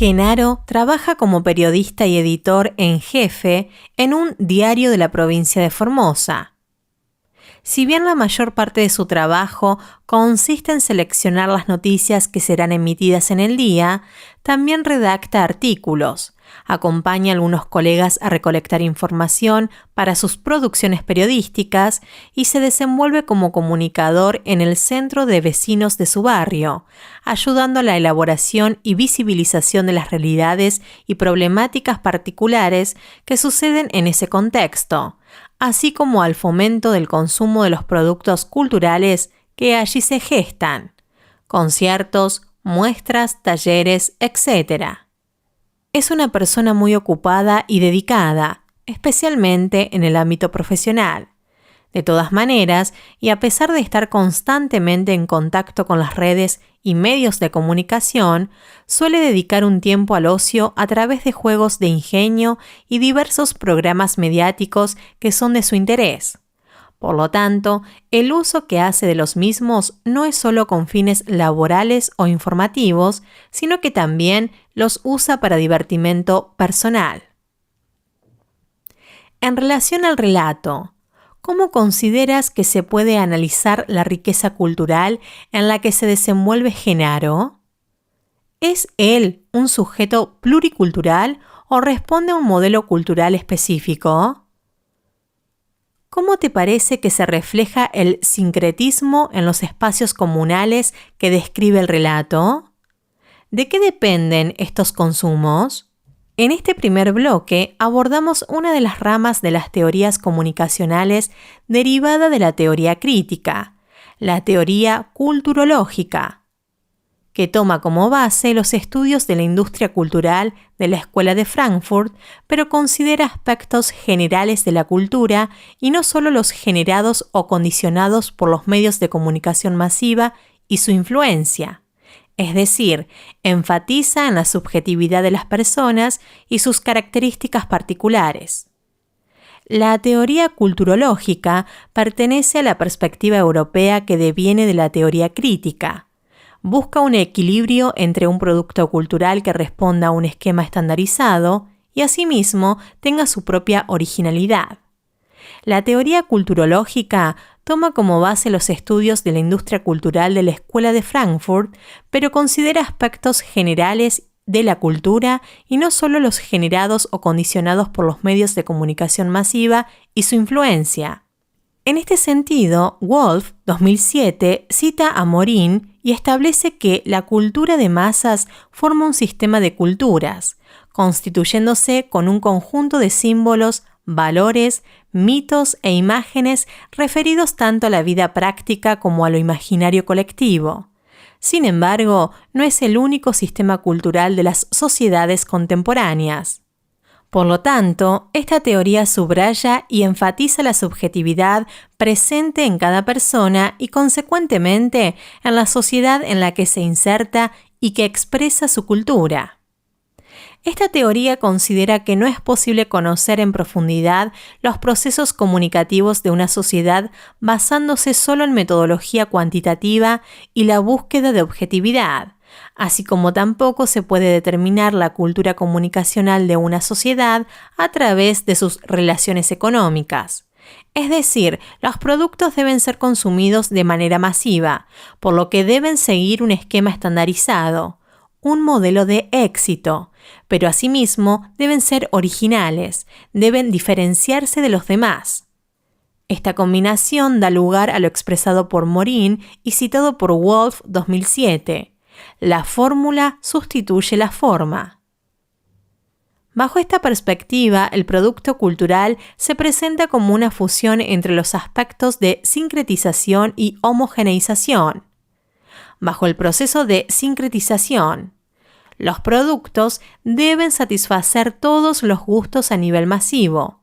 Genaro trabaja como periodista y editor en jefe en un diario de la provincia de Formosa. Si bien la mayor parte de su trabajo consiste en seleccionar las noticias que serán emitidas en el día, también redacta artículos, acompaña a algunos colegas a recolectar información para sus producciones periodísticas y se desenvuelve como comunicador en el centro de vecinos de su barrio, ayudando a la elaboración y visibilización de las realidades y problemáticas particulares que suceden en ese contexto, así como al fomento del consumo de los productos culturales que allí se gestan, conciertos, muestras, talleres, etc. Es una persona muy ocupada y dedicada, especialmente en el ámbito profesional. De todas maneras, y a pesar de estar constantemente en contacto con las redes y medios de comunicación, suele dedicar un tiempo al ocio a través de juegos de ingenio y diversos programas mediáticos que son de su interés. Por lo tanto, el uso que hace de los mismos no es solo con fines laborales o informativos, sino que también los usa para divertimento personal. En relación al relato, ¿cómo consideras que se puede analizar la riqueza cultural en la que se desenvuelve Genaro? ¿Es él un sujeto pluricultural o responde a un modelo cultural específico? ¿Cómo te parece que se refleja el sincretismo en los espacios comunales que describe el relato? ¿De qué dependen estos consumos? En este primer bloque abordamos una de las ramas de las teorías comunicacionales derivada de la teoría crítica, la teoría culturológica, que toma como base los estudios de la industria cultural de la Escuela de Frankfurt, pero considera aspectos generales de la cultura y no solo los generados o condicionados por los medios de comunicación masiva y su influencia. Es decir, enfatiza en la subjetividad de las personas y sus características particulares. La teoría culturológica pertenece a la perspectiva europea que deviene de la teoría crítica. Busca un equilibrio entre un producto cultural que responda a un esquema estandarizado y asimismo tenga su propia originalidad. La teoría culturológica toma como base los estudios de la industria cultural de la Escuela de Frankfurt, pero considera aspectos generales de la cultura y no solo los generados o condicionados por los medios de comunicación masiva y su influencia. En este sentido, Wolf, 2007, cita a Morin y establece que la cultura de masas forma un sistema de culturas, constituyéndose con un conjunto de símbolos, valores, mitos e imágenes referidos tanto a la vida práctica como a lo imaginario colectivo. Sin embargo, no es el único sistema cultural de las sociedades contemporáneas. Por lo tanto, esta teoría subraya y enfatiza la subjetividad presente en cada persona y, consecuentemente, en la sociedad en la que se inserta y que expresa su cultura. Esta teoría considera que no es posible conocer en profundidad los procesos comunicativos de una sociedad basándose solo en metodología cuantitativa y la búsqueda de objetividad, así como tampoco se puede determinar la cultura comunicacional de una sociedad a través de sus relaciones económicas. Es decir, los productos deben ser consumidos de manera masiva, por lo que deben seguir un esquema estandarizado, un modelo de éxito, pero asimismo deben ser originales, deben diferenciarse de los demás. Esta combinación da lugar a lo expresado por Morin y citado por Wolf 2007. La fórmula sustituye la forma. Bajo esta perspectiva, el producto cultural se presenta como una fusión entre los aspectos de sincretización y homogeneización. Bajo el proceso de sincretización, los productos deben satisfacer todos los gustos a nivel masivo.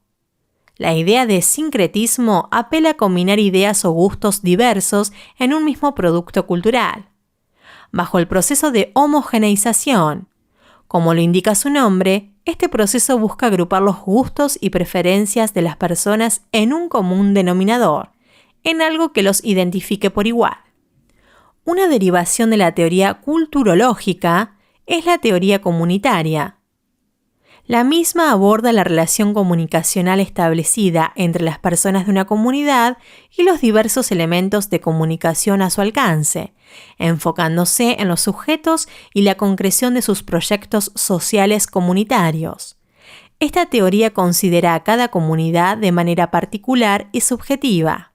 La idea de sincretismo apela a combinar ideas o gustos diversos en un mismo producto cultural. Bajo el proceso de homogeneización, como lo indica su nombre, este proceso busca agrupar los gustos y preferencias de las personas en un común denominador, en algo que los identifique por igual. Una derivación de la teoría culturológica es la teoría comunitaria. La misma aborda la relación comunicacional establecida entre las personas de una comunidad y los diversos elementos de comunicación a su alcance, enfocándose en los sujetos y la concreción de sus proyectos sociales comunitarios. Esta teoría considera a cada comunidad de manera particular y subjetiva.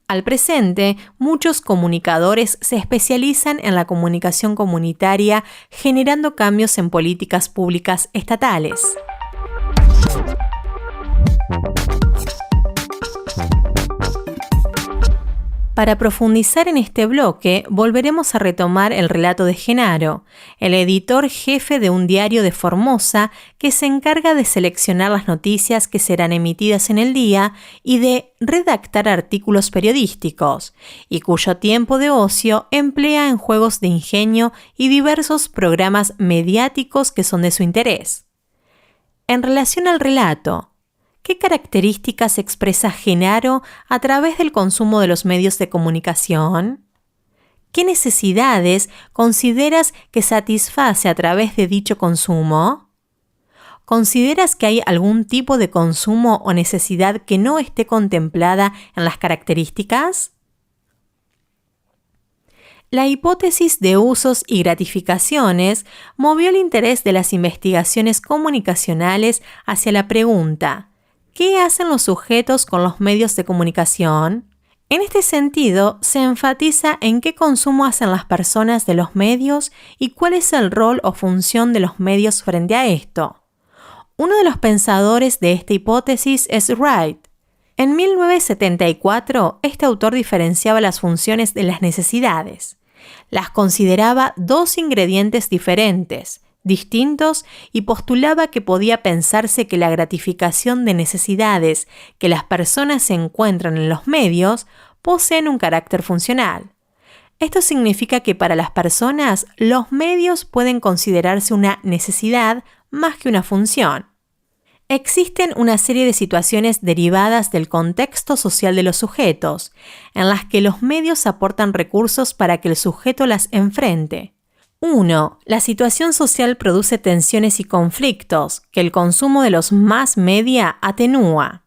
Al presente, muchos comunicadores se especializan en la comunicación comunitaria, generando cambios en políticas públicas estatales. Para profundizar en este bloque, volveremos a retomar el relato de Genaro, el editor jefe de un diario de Formosa que se encarga de seleccionar las noticias que serán emitidas en el día y de redactar artículos periodísticos, y cuyo tiempo de ocio emplea en juegos de ingenio y diversos programas mediáticos que son de su interés. En relación al relato, ¿qué características expresa Genaro a través del consumo de los medios de comunicación? ¿Qué necesidades consideras que satisface a través de dicho consumo? ¿Consideras que hay algún tipo de consumo o necesidad que no esté contemplada en las características? La hipótesis de usos y gratificaciones movió el interés de las investigaciones comunicacionales hacia la pregunta: ¿qué hacen los sujetos con los medios de comunicación? En este sentido, se enfatiza en qué consumo hacen las personas de los medios y cuál es el rol o función de los medios frente a esto. Uno de los pensadores de esta hipótesis es Wright. En 1974, este autor diferenciaba las funciones de las necesidades. Las consideraba dos ingredientes diferentes, distintos, y postulaba que podía pensarse que la gratificación de necesidades que las personas se encuentran en los medios poseen un carácter funcional. Esto significa que para las personas los medios pueden considerarse una necesidad más que una función. Existen una serie de situaciones derivadas del contexto social de los sujetos, en las que los medios aportan recursos para que el sujeto las enfrente. 1. La situación social produce tensiones y conflictos que el consumo de los mass media atenúa.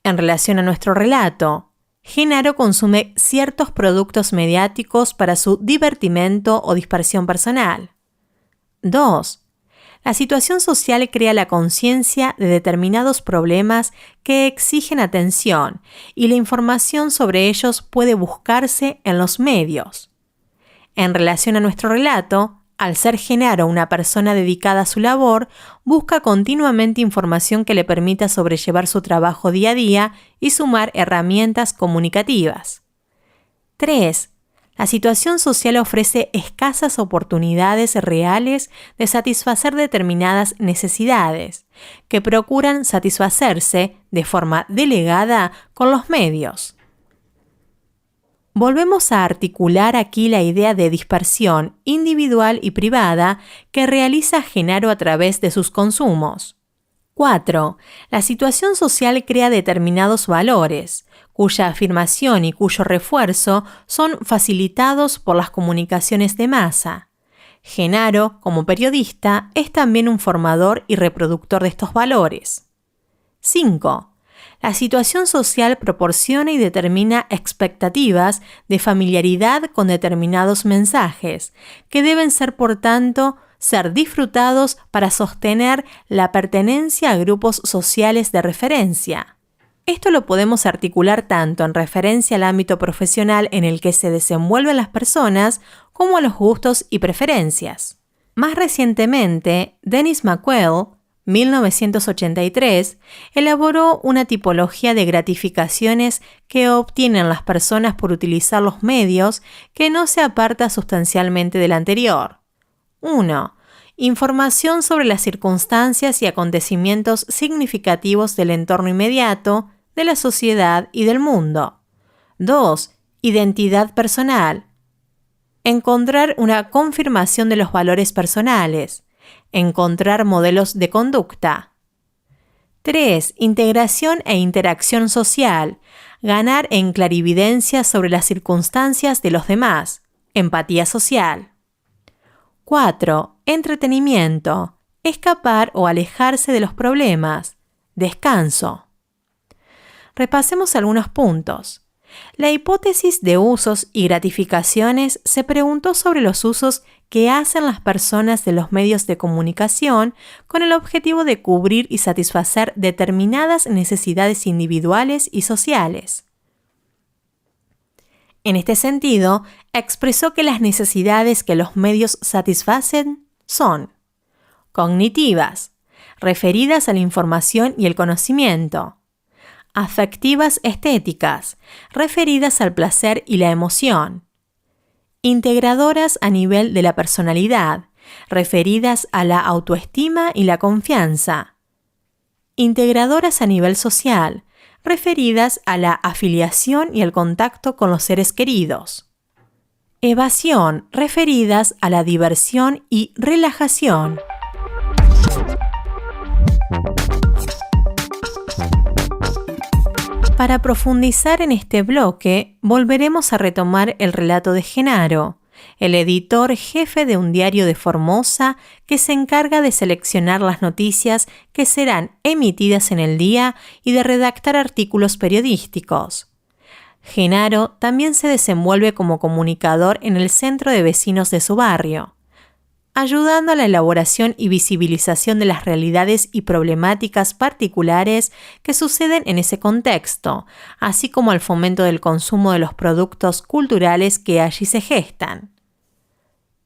En relación a nuestro relato, Genaro consume ciertos productos mediáticos para su divertimento o dispersión personal. 2. La situación social crea la conciencia de determinados problemas que exigen atención y la información sobre ellos puede buscarse en los medios. En relación a nuestro relato, al ser Genaro una persona dedicada a su labor, busca continuamente información que le permita sobrellevar su trabajo día a día y sumar herramientas comunicativas. 3. La situación social ofrece escasas oportunidades reales de satisfacer determinadas necesidades, que procuran satisfacerse de forma delegada con los medios. Volvemos a articular aquí la idea de dispersión individual y privada que realiza Genaro a través de sus consumos. 4. La situación social crea determinados valores, cuya afirmación y cuyo refuerzo son facilitados por las comunicaciones de masa. Genaro, como periodista, es también un formador y reproductor de estos valores. 5. La situación social proporciona y determina expectativas de familiaridad con determinados mensajes, que deben ser, por tanto, ser disfrutados para sostener la pertenencia a grupos sociales de referencia. Esto lo podemos articular tanto en referencia al ámbito profesional en el que se desenvuelven las personas como a los gustos y preferencias. Más recientemente, Dennis McQuell, 1983, elaboró una tipología de gratificaciones que obtienen las personas por utilizar los medios que no se aparta sustancialmente del anterior. 1. Información sobre las circunstancias y acontecimientos significativos del entorno inmediato, de la sociedad y del mundo. 2. Identidad personal. Encontrar una confirmación de los valores personales. Encontrar modelos de conducta. 3. Integración e interacción social. ganar en clarividencia sobre las circunstancias de los demás, empatía social. 4. Entretenimiento, escapar o alejarse de los problemas, descanso. Repasemos algunos puntos. La hipótesis de usos y gratificaciones se preguntó sobre los usos que hacen las personas de los medios de comunicación con el objetivo de cubrir y satisfacer determinadas necesidades individuales y sociales. En este sentido, expresó que las necesidades que los medios satisfacen son cognitivas, referidas a la información y el conocimiento; afectivas estéticas, referidas al placer y la emoción; integradoras a nivel de la personalidad, referidas a la autoestima y la confianza; integradoras a nivel social, referidas a la afiliación y el contacto con los seres queridos; evasión, referidas a la diversión y relajación. Para profundizar en este bloque, volveremos a retomar el relato de Genaro, el editor jefe de un diario de Formosa que se encarga de seleccionar las noticias que serán emitidas en el día y de redactar artículos periodísticos. Genaro también se desenvuelve como comunicador en el centro de vecinos de su barrio, ayudando a la elaboración y visibilización de las realidades y problemáticas particulares que suceden en ese contexto, así como al fomento del consumo de los productos culturales que allí se gestan.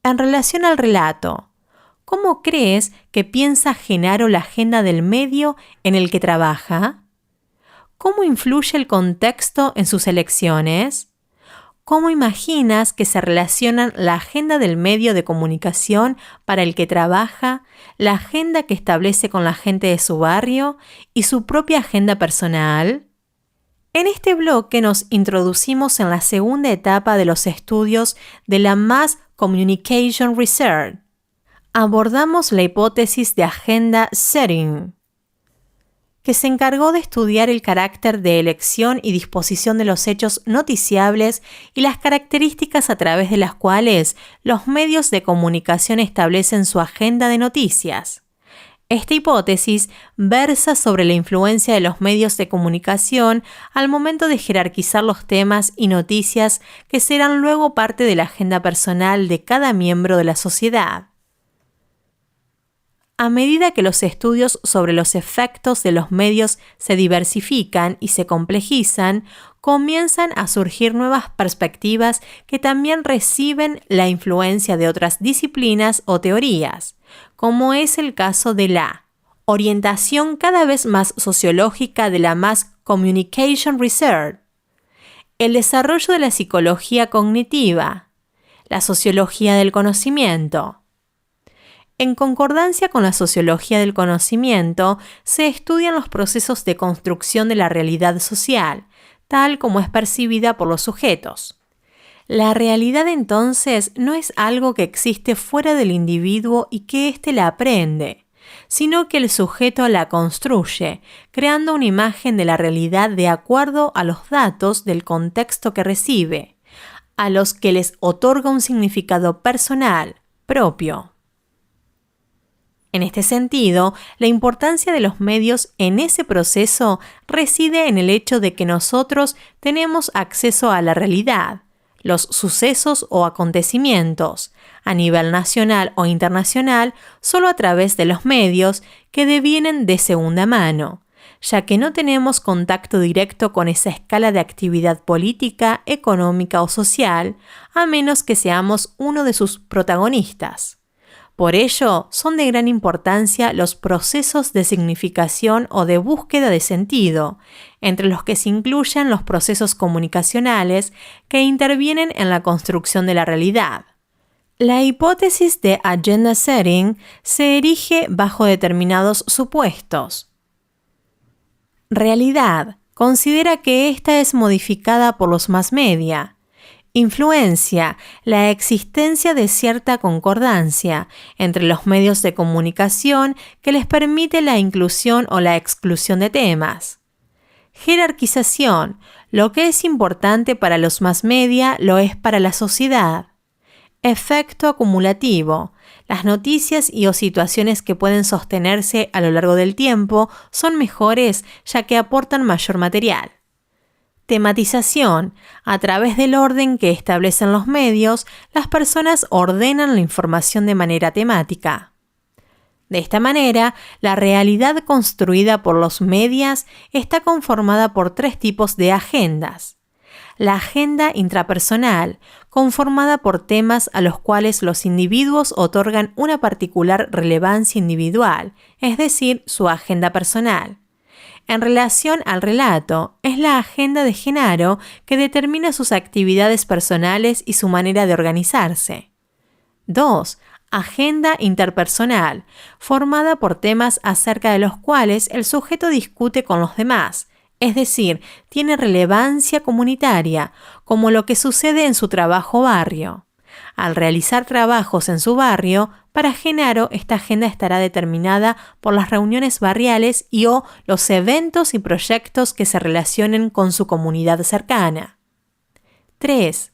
En relación al relato, ¿cómo crees que piensa Genaro la agenda del medio en el que trabaja? ¿Cómo influye el contexto en sus elecciones? ¿Cómo imaginas que se relacionan la agenda del medio de comunicación para el que trabaja, la agenda que establece con la gente de su barrio y su propia agenda personal? En este bloque nos introducimos en la segunda etapa de los estudios de la Mass Communication Research. Abordamos la hipótesis de agenda setting, que se encargó de estudiar el carácter de elección y disposición de los hechos noticiables y las características a través de las cuales los medios de comunicación establecen su agenda de noticias. Esta hipótesis versa sobre la influencia de los medios de comunicación al momento de jerarquizar los temas y noticias que serán luego parte de la agenda personal de cada miembro de la sociedad. A medida que los estudios sobre los efectos de los medios se diversifican y se complejizan, comienzan a surgir nuevas perspectivas que también reciben la influencia de otras disciplinas o teorías, como es el caso de la orientación cada vez más sociológica de la Mass Communication Research, el desarrollo de la psicología cognitiva, la sociología del conocimiento. En concordancia con la sociología del conocimiento, se estudian los procesos de construcción de la realidad social, tal como es percibida por los sujetos. La realidad entonces no es algo que existe fuera del individuo y que éste la aprende, sino que el sujeto la construye, creando una imagen de la realidad de acuerdo a los datos del contexto que recibe, a los que les otorga un significado personal, propio. En este sentido, la importancia de los medios en ese proceso reside en el hecho de que nosotros tenemos acceso a la realidad, los sucesos o acontecimientos, a nivel nacional o internacional, solo a través de los medios que devienen de segunda mano, ya que no tenemos contacto directo con esa escala de actividad política, económica o social, a menos que seamos uno de sus protagonistas. Por ello, son de gran importancia los procesos de significación o de búsqueda de sentido, entre los que se incluyen los procesos comunicacionales que intervienen en la construcción de la realidad. La hipótesis de agenda setting se erige bajo determinados supuestos. Realidad. Considera que esta es modificada por los mass media. Influencia, la existencia de cierta concordancia entre los medios de comunicación que les permite la inclusión o la exclusión de temas. Jerarquización. Lo que es importante para los mass media lo es para la sociedad. Efecto acumulativo. Las noticias y o situaciones que pueden sostenerse a lo largo del tiempo son mejores ya que aportan mayor material. Tematización. A través del orden que establecen los medios, las personas ordenan la información de manera temática. De esta manera, la realidad construida por los medios está conformada por 3 tipos de agendas. La agenda intrapersonal, conformada por temas a los cuales los individuos otorgan una particular relevancia individual, es decir, su agenda personal. En relación al relato, es la agenda de Genaro que determina sus actividades personales y su manera de organizarse. 2. Agenda interpersonal, formada por temas acerca de los cuales el sujeto discute con los demás, es decir, tiene relevancia comunitaria, como lo que sucede en su trabajo barrio. Al realizar trabajos en su barrio, para Genaro esta agenda estará determinada por las reuniones barriales y o los eventos y proyectos que se relacionen con su comunidad cercana. 3.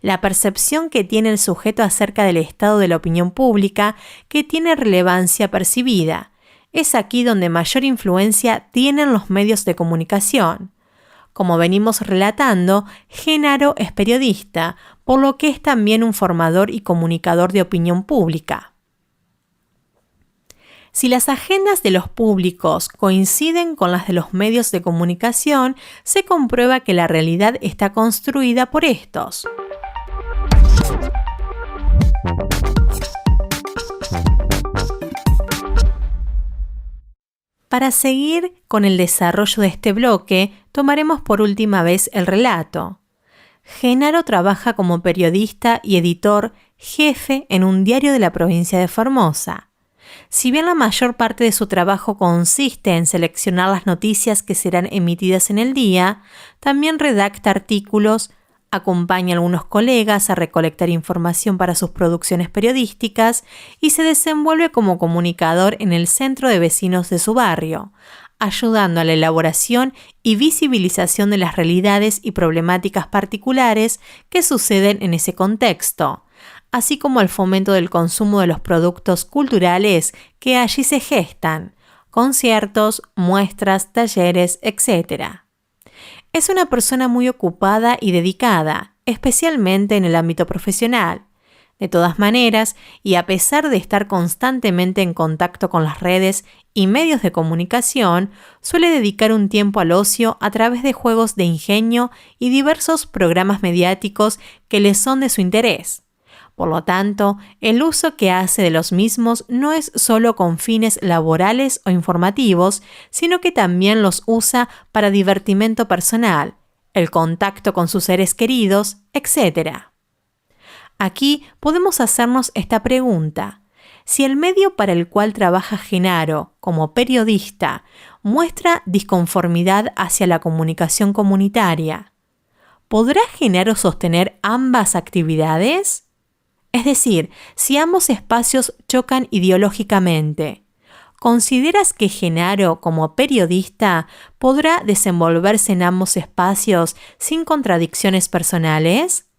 La percepción que tiene el sujeto acerca del estado de la opinión pública que tiene relevancia percibida. Es aquí donde mayor influencia tienen los medios de comunicación. Como venimos relatando, Genaro es periodista, por lo que es también un formador y comunicador de opinión pública. Si las agendas de los públicos coinciden con las de los medios de comunicación, se comprueba que la realidad está construida por estos. Para seguir con el desarrollo de este bloque, tomaremos por última vez el relato. Genaro trabaja como periodista y editor jefe en un diario de la provincia de Formosa. Si bien la mayor parte de su trabajo consiste en seleccionar las noticias que serán emitidas en el día, también redacta artículos, acompaña a algunos colegas a recolectar información para sus producciones periodísticas y se desenvuelve como comunicador en el centro de vecinos de su barrio, ayudando a la elaboración y visibilización de las realidades y problemáticas particulares que suceden en ese contexto, así como al fomento del consumo de los productos culturales que allí se gestan, conciertos, muestras, talleres, etc. Es una persona muy ocupada y dedicada, especialmente en el ámbito profesional. De todas maneras, y a pesar de estar constantemente en contacto con las redes y medios de comunicación, suele dedicar un tiempo al ocio a través de juegos de ingenio y diversos programas mediáticos que le son de su interés. Por lo tanto, el uso que hace de los mismos no es solo con fines laborales o informativos, sino que también los usa para divertimento personal, el contacto con sus seres queridos, etc. Aquí podemos hacernos esta pregunta. Si el medio para el cual trabaja Genaro, como periodista, muestra disconformidad hacia la comunicación comunitaria, ¿podrá Genaro sostener ambas actividades? Es decir, si ambos espacios chocan ideológicamente, ¿consideras que Genaro, como periodista, podrá desenvolverse en ambos espacios sin contradicciones personales?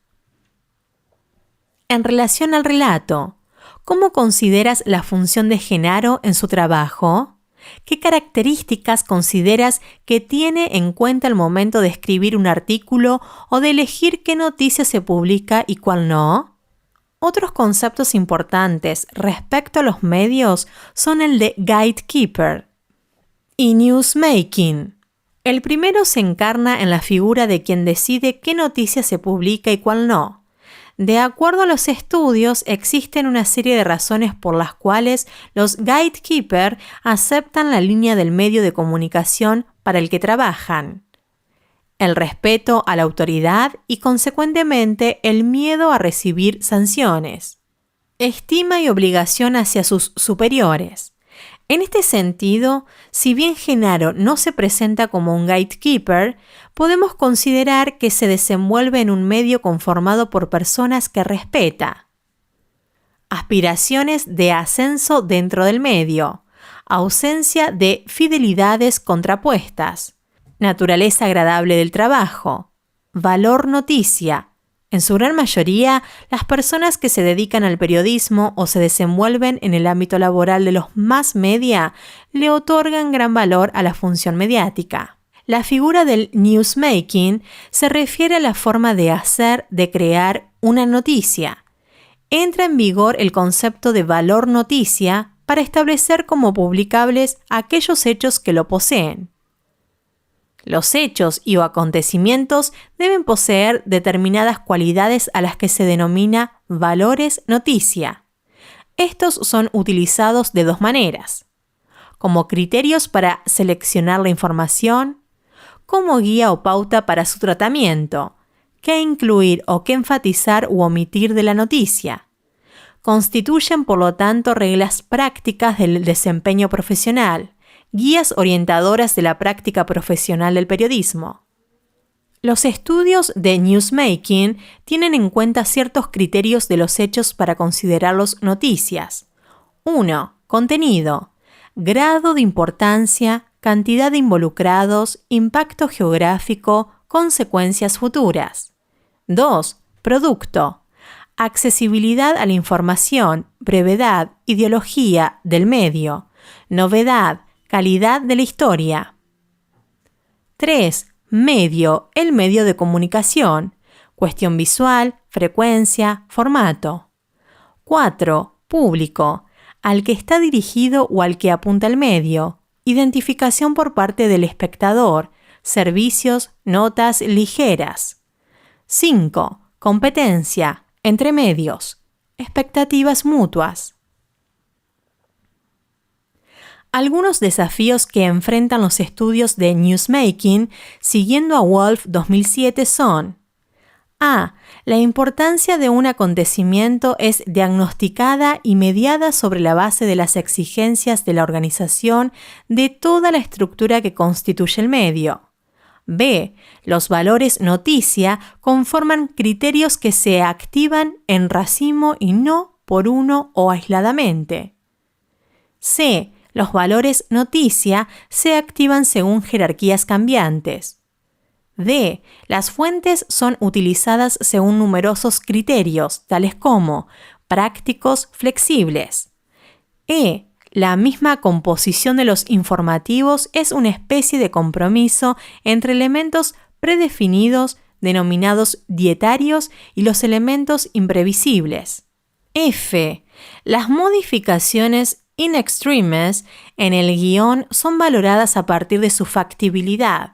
En relación al relato, ¿cómo consideras la función de Genaro en su trabajo? ¿Qué características consideras que tiene en cuenta al momento de escribir un artículo o de elegir qué noticia se publica y cuál no? Otros conceptos importantes respecto a los medios son el de gatekeeper y newsmaking. El primero se encarna en la figura de quien decide qué noticia se publica y cuál no. De acuerdo a los estudios, existen una serie de razones por las cuales los gatekeepers aceptan la línea del medio de comunicación para el que trabajan. El respeto a la autoridad y, consecuentemente, el miedo a recibir sanciones. Estima y obligación hacia sus superiores. En este sentido, si bien Genaro no se presenta como un gatekeeper, podemos considerar que se desenvuelve en un medio conformado por personas que respeta. Aspiraciones de ascenso dentro del medio. Ausencia de fidelidades contrapuestas. Naturaleza agradable del trabajo. Valor noticia. En su gran mayoría, las personas que se dedican al periodismo o se desenvuelven en el ámbito laboral de los mass media le otorgan gran valor a la función mediática. La figura del newsmaking se refiere a la forma de hacer, de crear una noticia. Entra en vigor el concepto de valor noticia para establecer como publicables aquellos hechos que lo poseen. Los hechos y o acontecimientos deben poseer determinadas cualidades a las que se denomina valores noticia. Estos son utilizados de dos maneras: como criterios para seleccionar la información, como guía o pauta para su tratamiento, qué incluir o qué enfatizar u omitir de la noticia. Constituyen, por lo tanto, reglas prácticas del desempeño profesional, guías orientadoras de la práctica profesional del periodismo. Los estudios de newsmaking tienen en cuenta ciertos criterios de los hechos para considerarlos noticias. 1. Contenido. Grado de importancia, cantidad de involucrados, impacto geográfico, consecuencias futuras. 2. Producto. Accesibilidad a la información, brevedad, ideología del medio, novedad, calidad de la historia. 3. Medio, el medio de comunicación, cuestión visual, frecuencia, formato. 4. Público, al que está dirigido o al que apunta el medio, identificación por parte del espectador, servicios, notas ligeras. 5. Competencia, entre medios, expectativas mutuas. Algunos desafíos que enfrentan los estudios de newsmaking siguiendo a Wolf 2007 son: A. La importancia de un acontecimiento es diagnosticada y mediada sobre la base de las exigencias de la organización de toda la estructura que constituye el medio. B. Los valores noticia conforman criterios que se activan en racimo y no por uno o aisladamente. C. Los valores noticia se activan según jerarquías cambiantes. D. Las fuentes son utilizadas según numerosos criterios, tales como prácticos, flexibles. E. La misma composición de los informativos es una especie de compromiso entre elementos predefinidos, denominados dietarios, y los elementos imprevisibles. F. Las modificaciones in extremis en el guión son valoradas a partir de su factibilidad.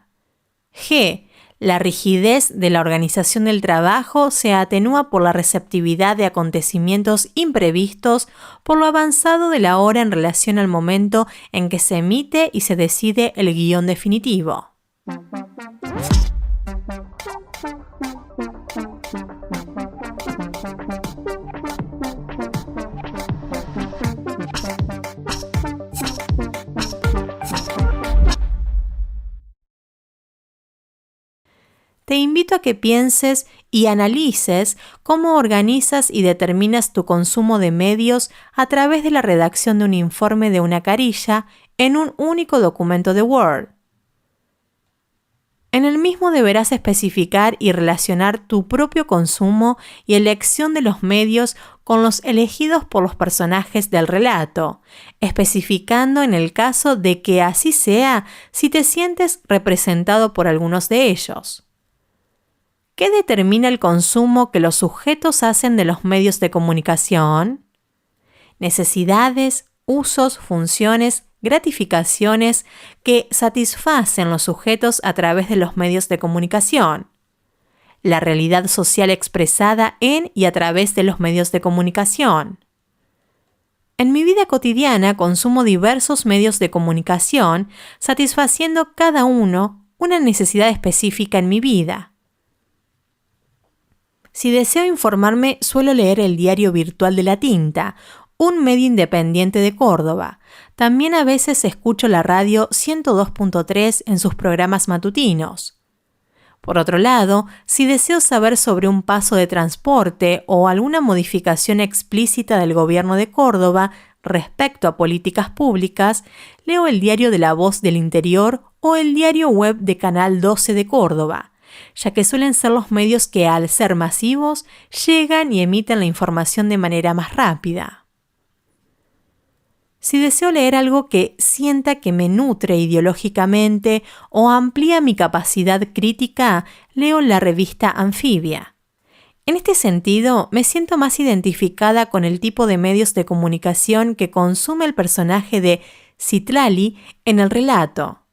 G. La rigidez de la organización del trabajo se atenúa por la receptividad de acontecimientos imprevistos, por lo avanzado de la hora en relación al momento en que se emite y se decide el guión definitivo. Te invito a que pienses y analices cómo organizas y determinas tu consumo de medios a través de la redacción de un informe de una carilla en un único documento de Word. En el mismo deberás especificar y relacionar tu propio consumo y elección de los medios con los elegidos por los personajes del relato, especificando en el caso de que así sea si te sientes representado por algunos de ellos. ¿Qué determina el consumo que los sujetos hacen de los medios de comunicación? Necesidades, usos, funciones, gratificaciones que satisfacen los sujetos a través de los medios de comunicación. La realidad social expresada en y a través de los medios de comunicación. En mi vida cotidiana consumo diversos medios de comunicación, satisfaciendo cada uno una necesidad específica en mi vida. Si deseo informarme, suelo leer el Diario Virtual de la Tinta, un medio independiente de Córdoba. También a veces escucho la radio 102.3 en sus programas matutinos. Por otro lado, si deseo saber sobre un paso de transporte o alguna modificación explícita del gobierno de Córdoba, respecto a políticas públicas, leo el diario de La Voz del Interior o el diario web de Canal 12 de Córdoba, ya que suelen ser los medios que, al ser masivos, llegan y emiten la información de manera más rápida. Si deseo leer algo que sienta que me nutre ideológicamente o amplía mi capacidad crítica, leo la revista Anfibia. En este sentido, me siento más identificada con el tipo de medios de comunicación que consume el personaje de Citlali en el relato.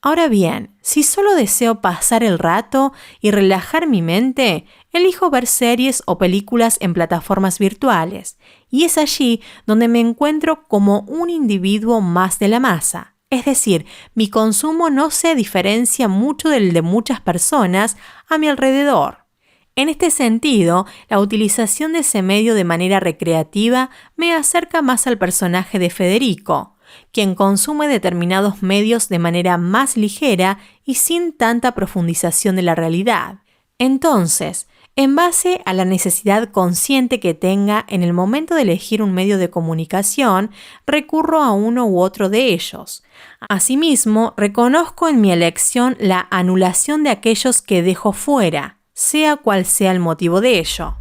Ahora bien, si solo deseo pasar el rato y relajar mi mente, elijo ver series o películas en plataformas virtuales, y es allí donde me encuentro como un individuo más de la masa. Es decir, mi consumo no se diferencia mucho del de muchas personas a mi alrededor. En este sentido, la utilización de ese medio de manera recreativa me acerca más al personaje de Federico, quien consume determinados medios de manera más ligera y sin tanta profundización de la realidad. Entonces, en base a la necesidad consciente que tenga en el momento de elegir un medio de comunicación, recurro a uno u otro de ellos. Asimismo, reconozco en mi elección la anulación de aquellos que dejo fuera, sea cual sea el motivo de ello.